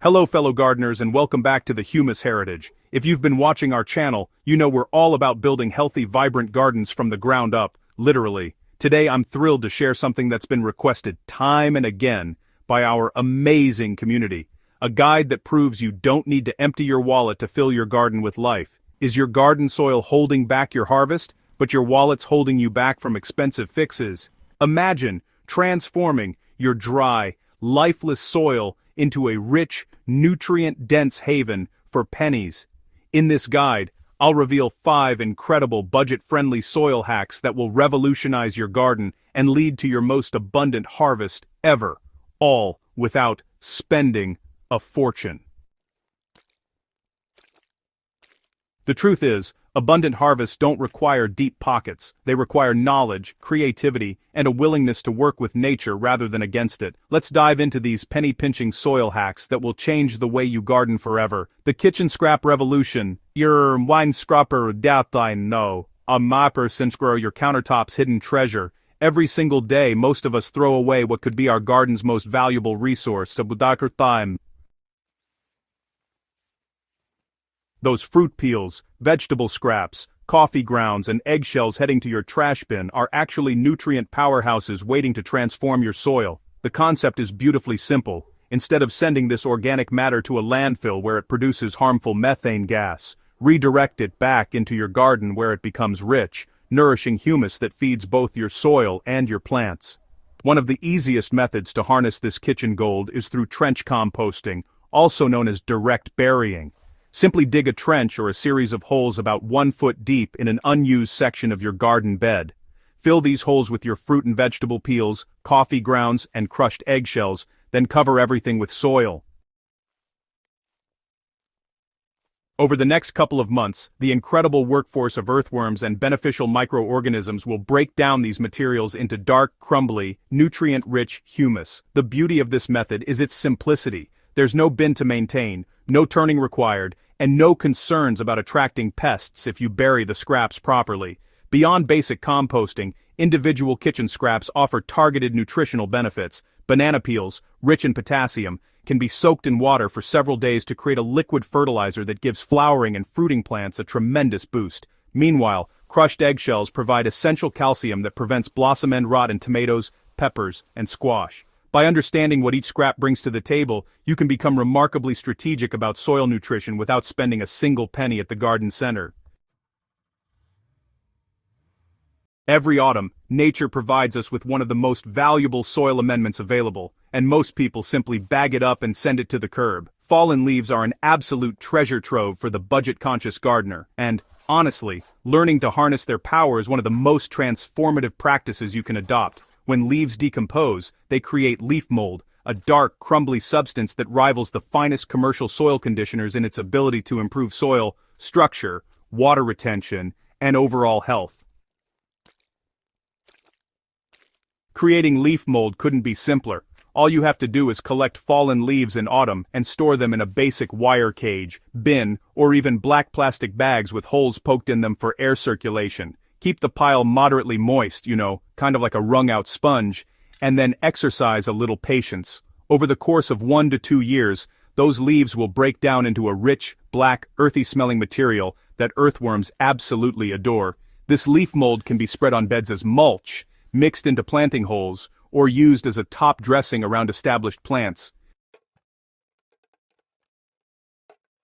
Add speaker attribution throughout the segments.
Speaker 1: Hello fellow gardeners and welcome back to the Humus Heritage. If you've been watching our channel, you know we're all about building healthy, vibrant gardens from the ground up, literally. Today I'm thrilled to share something that's been requested time and again by our amazing community. A guide that proves you don't need to empty your wallet to fill your garden with life. Is your garden soil holding back your harvest, but your wallet's holding you back from expensive fixes? Imagine transforming your dry, lifeless soil into a rich, nutrient-dense haven for pennies. In this guide, I'll reveal 5 incredible budget-friendly soil hacks that will revolutionize your garden and lead to your most abundant harvest ever, all without spending a fortune. The truth is, abundant harvests don't require deep pockets. They require knowledge, creativity, and a willingness to work with nature rather than against it. Let's dive into these penny-pinching soil hacks that will change the way you garden forever. The kitchen scrap revolution. Your wine scraper dat I know. A mapper since grow your countertop's hidden treasure. Every single day, most of us throw away what could be our garden's most valuable resource. Time. Those fruit peels, vegetable scraps, coffee grounds, and eggshells heading to your trash bin are actually nutrient powerhouses waiting to transform your soil. The concept is beautifully simple. Instead of sending this organic matter to a landfill where it produces harmful methane gas, redirect it back into your garden where it becomes rich, nourishing humus that feeds both your soil and your plants. One of the easiest methods to harness this kitchen gold is through trench composting, also known as direct burying. Simply dig a trench or a series of holes about 1 foot deep in an unused section of your garden bed. Fill these holes with your fruit and vegetable peels, coffee grounds, and crushed eggshells, then cover everything with soil. Over the next couple of months, the incredible workforce of earthworms and beneficial microorganisms will break down these materials into dark, crumbly, nutrient-rich humus. The beauty of this method is its simplicity. There's no bin to maintain, no turning required, and no concerns about attracting pests if you bury the scraps properly. Beyond basic composting, individual kitchen scraps offer targeted nutritional benefits. Banana peels, rich in potassium, can be soaked in water for several days to create a liquid fertilizer that gives flowering and fruiting plants a tremendous boost. Meanwhile, crushed eggshells provide essential calcium that prevents blossom end rot in tomatoes, peppers, and squash. By understanding what each scrap brings to the table, you can become remarkably strategic about soil nutrition without spending a single penny at the garden center. Every autumn, nature provides us with one of the most valuable soil amendments available, and most people simply bag it up and send it to the curb. Fallen leaves are an absolute treasure trove for the budget-conscious gardener, and, honestly, learning to harness their power is one of the most transformative practices you can adopt. When leaves decompose, they create leaf mold, a dark, crumbly substance that rivals the finest commercial soil conditioners in its ability to improve soil structure, water retention, and overall health. Creating leaf mold couldn't be simpler. All you have to do is collect fallen leaves in autumn and store them in a basic wire cage, bin, or even black plastic bags with holes poked in them for air circulation. Keep the pile moderately moist, kind of like a wrung-out sponge, and then exercise a little patience. Over the course of 1 to 2 years, those leaves will break down into a rich, black, earthy-smelling material that earthworms absolutely adore. This leaf mold can be spread on beds as mulch, mixed into planting holes, or used as a top dressing around established plants.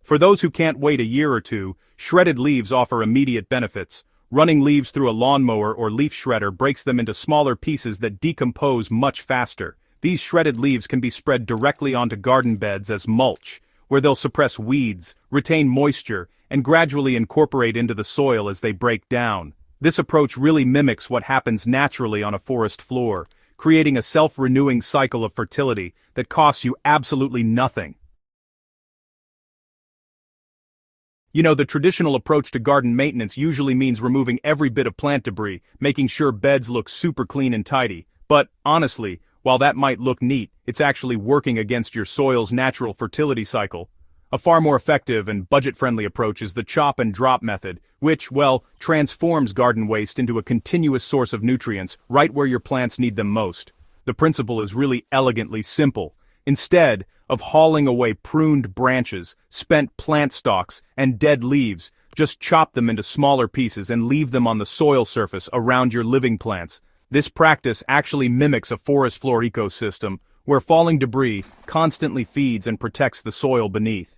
Speaker 1: For those who can't wait a year or two, shredded leaves offer immediate benefits. Running leaves through a lawnmower or leaf shredder breaks them into smaller pieces that decompose much faster. These shredded leaves can be spread directly onto garden beds as mulch, where they'll suppress weeds, retain moisture, and gradually incorporate into the soil as they break down. This approach really mimics what happens naturally on a forest floor, creating a self-renewing cycle of fertility that costs you absolutely nothing. The traditional approach to garden maintenance usually means removing every bit of plant debris, making sure beds look super clean and tidy. But, honestly, while that might look neat, it's actually working against your soil's natural fertility cycle. A far more effective and budget-friendly approach is the chop and drop method, which, transforms garden waste into a continuous source of nutrients right where your plants need them most. The principle is really elegantly simple. Instead of hauling away pruned branches, spent plant stalks, and dead leaves, just chop them into smaller pieces and leave them on the soil surface around your living plants. This practice actually mimics a forest floor ecosystem, where falling debris constantly feeds and protects the soil beneath.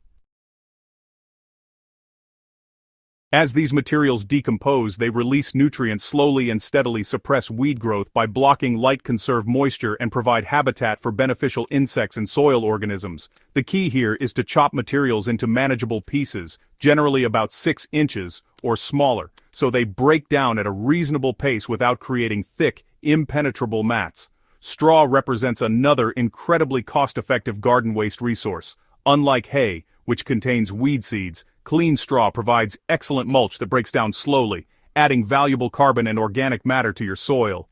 Speaker 1: As these materials decompose, they release nutrients slowly and steadily, suppress weed growth by blocking light, conserve moisture, and provide habitat for beneficial insects and soil organisms. The key here is to chop materials into manageable pieces, generally about 6 inches or smaller, so they break down at a reasonable pace without creating thick, impenetrable mats. Straw represents another incredibly cost-effective garden waste resource. Unlike hay, which contains weed seeds, clean straw provides excellent mulch that breaks down slowly, adding valuable carbon and organic matter to your soil.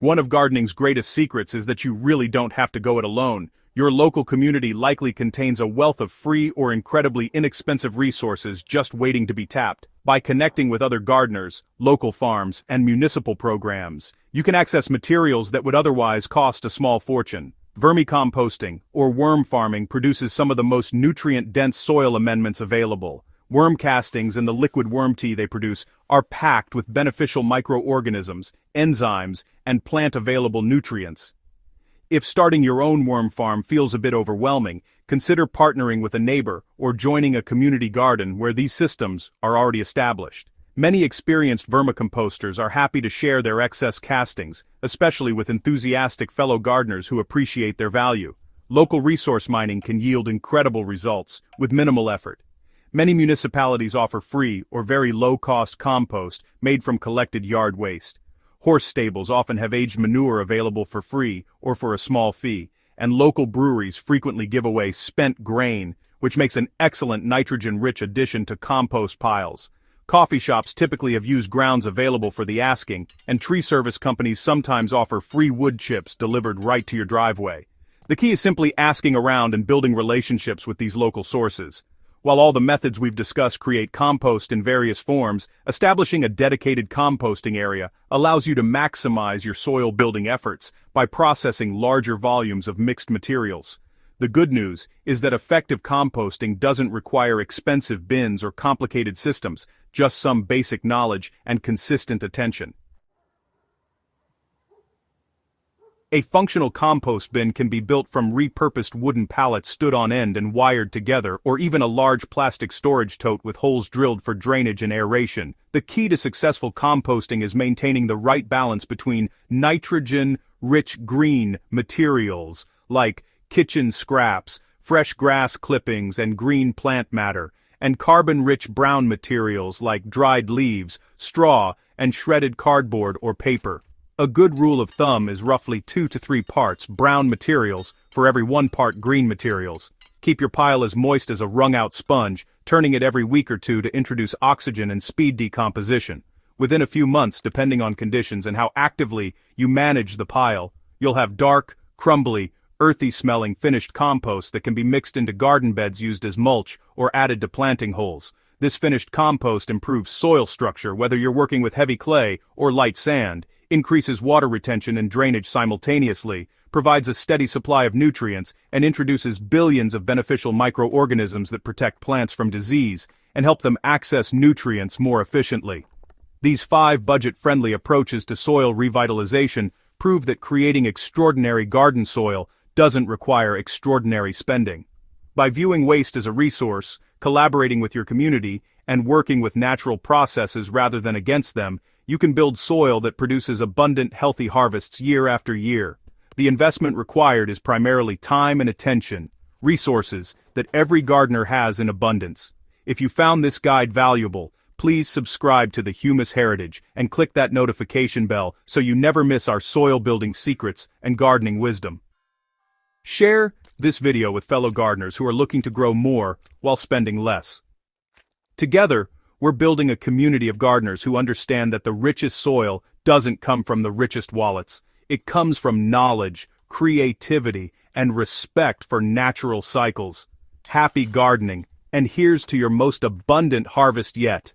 Speaker 1: One of gardening's greatest secrets is that you really don't have to go it alone. Your local community likely contains a wealth of free or incredibly inexpensive resources just waiting to be tapped. By connecting with other gardeners, local farms, and municipal programs, you can access materials that would otherwise cost a small fortune. Vermicomposting, or worm farming, produces some of the most nutrient-dense soil amendments available. Worm castings and the liquid worm tea they produce are packed with beneficial microorganisms, enzymes, and plant-available nutrients. If starting your own worm farm feels a bit overwhelming, consider partnering with a neighbor or joining a community garden where these systems are already established. Many experienced vermicomposters are happy to share their excess castings, especially with enthusiastic fellow gardeners who appreciate their value. Local resource mining can yield incredible results, with minimal effort. Many municipalities offer free or very low-cost compost made from collected yard waste. Horse stables often have aged manure available for free or for a small fee, and local breweries frequently give away spent grain, which makes an excellent nitrogen-rich addition to compost piles. Coffee shops typically have used grounds available for the asking, and tree service companies sometimes offer free wood chips delivered right to your driveway. The key is simply asking around and building relationships with these local sources. While all the methods we've discussed create compost in various forms, establishing a dedicated composting area allows you to maximize your soil building efforts by processing larger volumes of mixed materials. The good news is that effective composting doesn't require expensive bins or complicated systems, just some basic knowledge and consistent attention. A functional compost bin can be built from repurposed wooden pallets stood on end and wired together, or even a large plastic storage tote with holes drilled for drainage and aeration. The key to successful composting is maintaining the right balance between nitrogen-rich green materials, like kitchen scraps, fresh grass clippings, and green plant matter, and carbon-rich brown materials like dried leaves, straw, and shredded cardboard or paper. A good rule of thumb is roughly 2 to 3 parts brown materials for every 1 part green materials. Keep your pile as moist as a wrung-out sponge, turning it every week or two to introduce oxygen and speed decomposition. Within a few months, depending on conditions and how actively you manage the pile, you'll have dark, crumbly, earthy-smelling finished compost that can be mixed into garden beds used as mulch or added to planting holes. This finished compost improves soil structure whether you're working with heavy clay or light sand, increases water retention and drainage simultaneously, provides a steady supply of nutrients, and introduces billions of beneficial microorganisms that protect plants from disease and help them access nutrients more efficiently. These 5 budget-friendly approaches to soil revitalization prove that creating extraordinary garden soil doesn't require extraordinary spending. By viewing waste as a resource, collaborating with your community, and working with natural processes rather than against them, you can build soil that produces abundant, healthy harvests year after year. The investment required is primarily time and attention, resources that every gardener has in abundance. If you found this guide valuable, please subscribe to the Humus Heritage and click that notification bell so you never miss our soil building secrets and gardening wisdom. Share this video with fellow gardeners who are looking to grow more while spending less. Together, we're building a community of gardeners who understand that the richest soil doesn't come from the richest wallets. It comes from knowledge, creativity, and respect for natural cycles. Happy gardening, and here's to your most abundant harvest yet.